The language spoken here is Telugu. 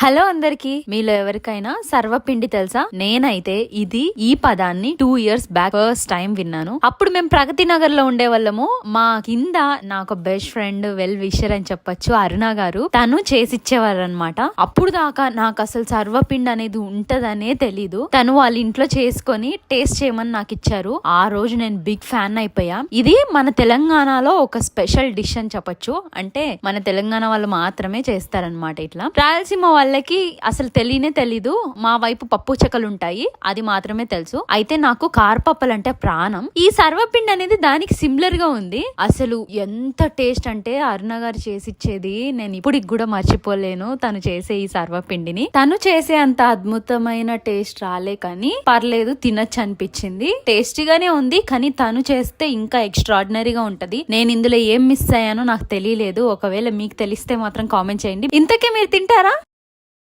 హలో అందరికి, మీలో ఎవరికైనా సర్వపిండి తెలుసా? నేనైతే ఈ పదాన్ని 2 years బ్యాక్ ఫస్ట్ టైం విన్నాను. అప్పుడు మేము ప్రగతి నగర్ లో ఉండే వాళ్ళము. మా కింద నాకు బెస్ట్ ఫ్రెండ్, వెల్ విషర్ అని చెప్పొచ్చు, అరుణ గారు, తను చేసిచ్చేవారు అనమాట. అప్పుడు దాకా నాకు అసలు సర్వపిండి అనేది ఉంటదనే తెలీదు. తను వాళ్ళ ఇంట్లో చేసుకొని టేస్ట్ చేయమని నాకు ఇచ్చారు. ఆ రోజు నేను బిగ్ ఫ్యాన్ అయిపోయా. ఇది మన తెలంగాణలో ఒక స్పెషల్ డిష్ అని చెప్పొచ్చు. అంటే మన తెలంగాణ వాళ్ళు మాత్రమే చేస్తారనమాట. ఇట్లా రాయలసీమ వాళ్ళకి అసలు తెలియనే తెలీదు. మా వైపు పప్పు చెక్కలు ఉంటాయి, అది మాత్రమే తెలుసు. అయితే నాకు కారపప్పలు అంటే ప్రాణం. ఈ సర్వపిండి అనేది దానికి సిమిలర్ గా ఉంది. అసలు ఎంత టేస్ట్ అంటే అరుణ గారు చేసిచ్చేది నేను ఇప్పటికి కూడా మర్చిపోలేను. తను చేసే ఈ సర్వపిండిని, తను చేసే అంత అద్భుతమైన టేస్ట్ రాలే, కానీ పర్లేదు, తినొచ్చు అనిపించింది. టేస్టీగానే ఉంది, కానీ తను చేస్తే ఇంకా ఎక్స్ట్రాడినరీగా ఉంటది. నేను ఇందులో ఏం మిస్ అయ్యానో నాకు తెలియలేదు. ఒకవేళ మీకు తెలిస్తే మాత్రం కామెంట్ చేయండి. ఇంతకే మీరు తింటారా?